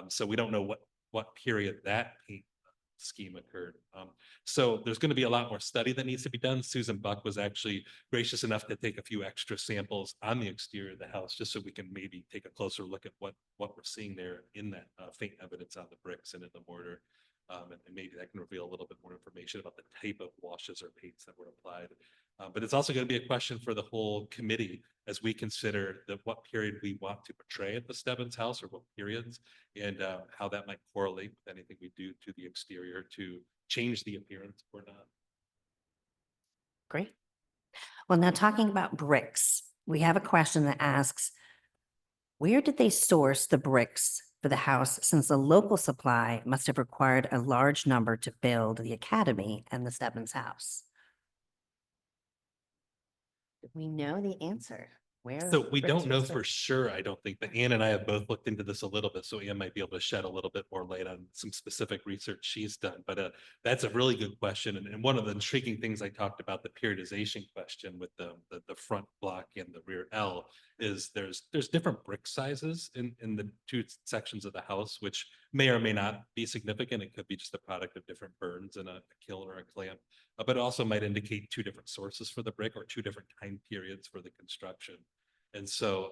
So we don't know what period that paint scheme occurred. So there's going to be a lot more study that needs to be done. Susan Buck was actually gracious enough to take a few extra samples on the exterior of the house, just so we can maybe take a closer look at what we're seeing there in that faint evidence on the bricks and in the mortar. And maybe that can reveal a little bit more information about the type of washes or paints that were applied. But it's also going to be a question for the whole committee as we consider what period we want to portray at the Stebbins house, or what periods, and how that might correlate with anything we do to the exterior to change the appearance or not. Great. Well, now talking about bricks, we have a question that asks, where did they source the bricks for the house since the local supply must have required a large number to build the academy and the Stebbins House? We know the answer. Where? So we bricks don't were know sourced. for sure, I don't think, but Ann and I have both looked into this a little bit, so Ann might be able to shed a little bit more light on some specific research she's done. But that's a really good question. And one of the intriguing things I talked about, the periodization question with the front block and the rear L, is there's different brick sizes in the two sections of the house, which may or may not be significant. It could be just a product of different burns in a kiln or a clamp, but it also might indicate two different sources for the brick or two different time periods for the construction. And so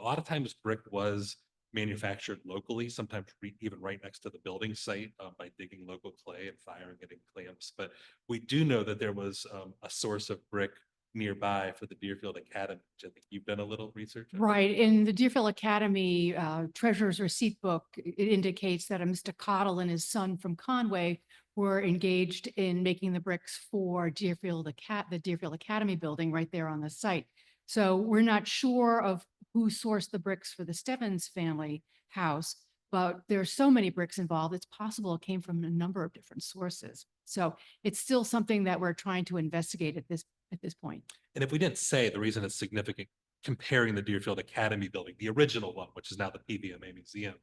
a lot of times brick was manufactured locally, sometimes even right next to the building site by digging local clay and firing it in clamps. But we do know that there was a source of brick nearby for the Deerfield Academy, which I think you've done a little research on. Right. In the Deerfield Academy Treasurer's Receipt Book, it indicates that a Mr. Cottle and his son from Conway were engaged in making the bricks for the Deerfield Academy building right there on the site. So we're not sure of who sourced the bricks for the Stebbins family house, but there's so many bricks involved. It's possible it came from a number of different sources. So it's still something that we're trying to investigate at this point. And if we didn't say, the reason it's significant comparing the Deerfield Academy building, the original one, which is now the PVMA Museum,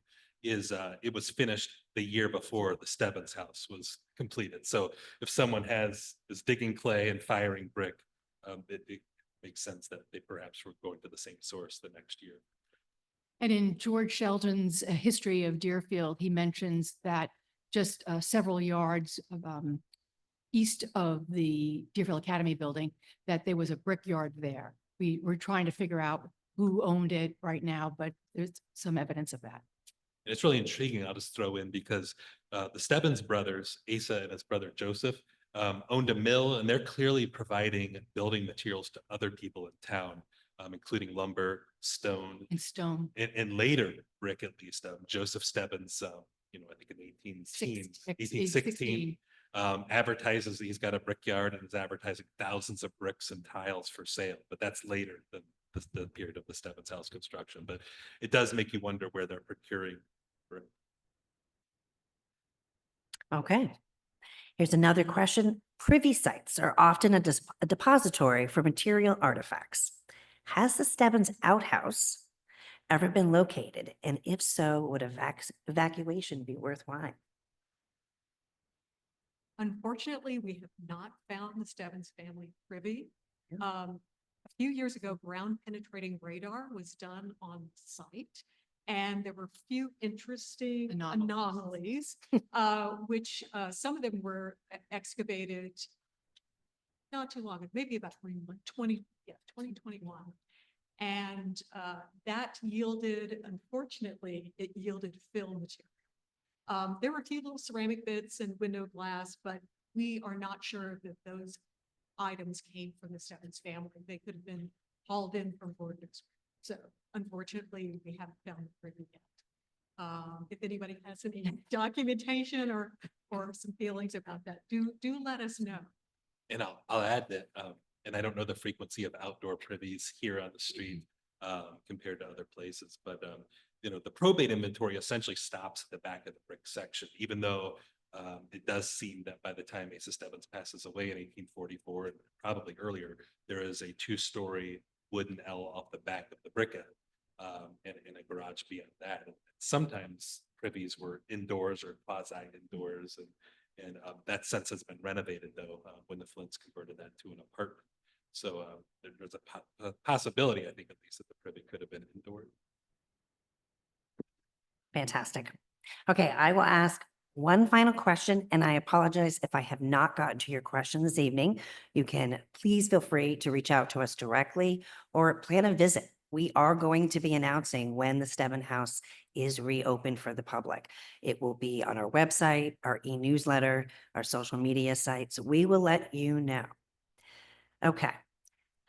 is it was finished the year before the Stebbins House was completed. So if someone is digging clay and firing brick, it makes sense that they perhaps were going to the same source the next year. And in George Sheldon's History of Deerfield, he mentions that just several yards east of the Deerfield Academy building, that there was a brickyard there. We're trying to figure out who owned it right now, but there's some evidence of that. And it's really intriguing. I'll just throw in because the Stebbins brothers, Asa and his brother Joseph, owned a mill, and they're clearly providing building materials to other people in town, including lumber, stone, And stone. and later brick, at least. Joseph Stebbins, I think in 1816, advertises that he's got a brickyard and is advertising thousands of bricks and tiles for sale. But that's later than the period of the Stebbins House construction. But it does make you wonder where they're procuring brick. Okay. Here's another question. Privy sites are often a depository for material artifacts. Has the Stebbins outhouse ever been located? And if so, would evacuation be worthwhile? Unfortunately, we have not found the Stebbins family privy. Yeah. A few years ago, ground penetrating radar was done on site, and there were a few interesting anomalies, which some of them were excavated not too long, maybe about 2021. And that yielded, unfortunately, it yielded fill material. There were a few little ceramic bits and window glass, but we are not sure that those items came from the Stebbins family. They could have been hauled in from Gordon's. So unfortunately, we haven't found the privy yet. If anybody has any documentation or some feelings about that, do let us know. And I'll add that, and I don't know the frequency of outdoor privies here on the street compared to other places, but the probate inventory essentially stops at the back of the brick section, even though it does seem that by the time Asa Stebbins passes away in 1844, and probably earlier, there is a 2-story wooden L off the back of the brick end and a garage beyond that. And sometimes privies were indoors or quasi indoors, and that sense has been renovated though when the Flints converted that to an apartment. So there's a possibility, I think, at least, that the privy could have been indoor. Fantastic. Okay, I will ask one final question, and I apologize if I have not gotten to your question this evening. You can please feel free to reach out to us directly or plan a visit. We are going to be announcing when the Stebbins House is reopened for the public. It will be on our website, our e-newsletter, our social media sites. We will let you know. Okay.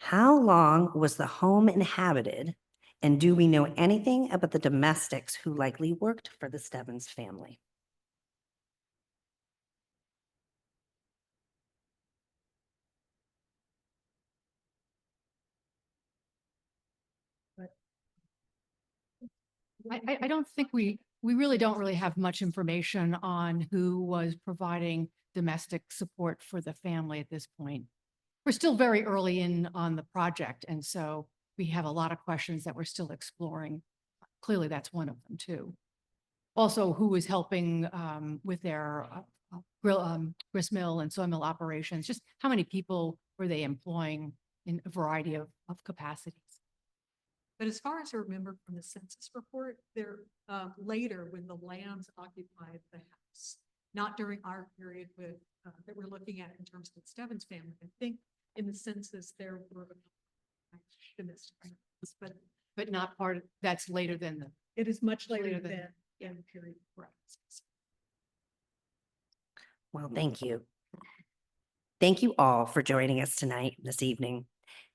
How long was the home inhabited, and do we know anything about the domestics who likely worked for the Stebbins family? I don't think we really don't really have much information on who was providing domestic support for the family at this point. We're still very early in on the project, and so we have a lot of questions that we're still exploring. Clearly, that's one of them too. Also, who was helping with their grist mill and sawmill operations? Just how many people were they employing in a variety of capacities? But as far as I remember from the census report, there, later when the Lambs occupied the house, not during our period with, that we're looking at in terms of the Stebbins family, I think in the census there were, But not part of, that's later than the. it is much later Later than- than in the period. Right. Well, thank you. Thank you all for joining us tonight, this evening.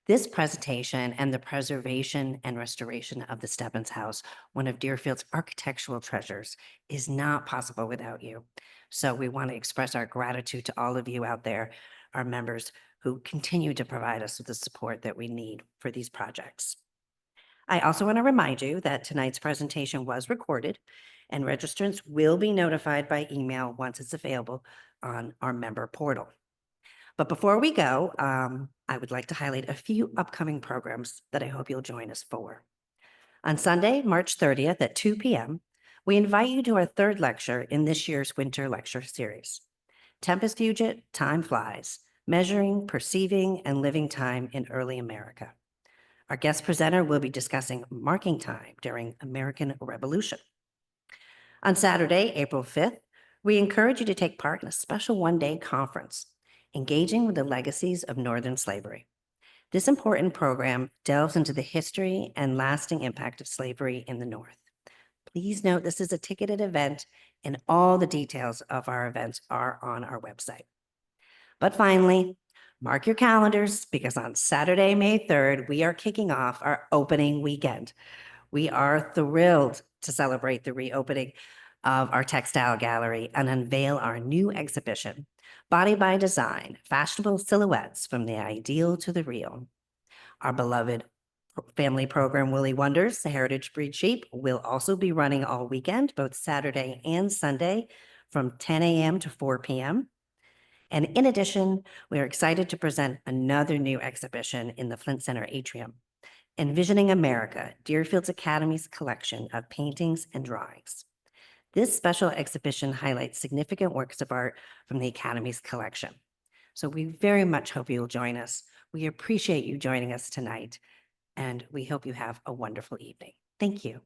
This presentation and the preservation and restoration of the Stebbins House, one of Deerfield's architectural treasures, is not possible without you. So we want to express our gratitude to all of you out there, our members who continue to provide us with the support that we need for these projects. I also want to remind you that tonight's presentation was recorded and registrants will be notified by email once it's available on our member portal. But before we go, I would like to highlight a few upcoming programs that I hope you'll join us for. On Sunday, March 30th at 2 p.m., we invite you to our third lecture in this year's winter lecture series, Tempus Fugit, Time Flies, Measuring, Perceiving, and Living Time in Early America. Our guest presenter will be discussing marking time during American Revolution. On Saturday, April 5th, we encourage you to take part in a special one-day conference, Engaging with the Legacies of Northern Slavery. This important program delves into the history and lasting impact of slavery in the North. Please note this is a ticketed event and all the details of our events are on our website. But finally, mark your calendars because on Saturday, May 3rd, we are kicking off our opening weekend. We are thrilled to celebrate the reopening of our textile gallery and unveil our new exhibition, Body by Design, Fashionable Silhouettes from the Ideal to the Real. Our beloved family program, Willy Wonders, the Heritage Breed Sheep, will also be running all weekend, both Saturday and Sunday from 10 a.m. to 4 p.m. And in addition, we are excited to present another new exhibition in the Flint Center atrium, Envisioning America, Deerfield's Academy's collection of paintings and drawings. This special exhibition highlights significant works of art from the Academy's collection. So we very much hope you'll join us. We appreciate you joining us tonight, and we hope you have a wonderful evening. Thank you.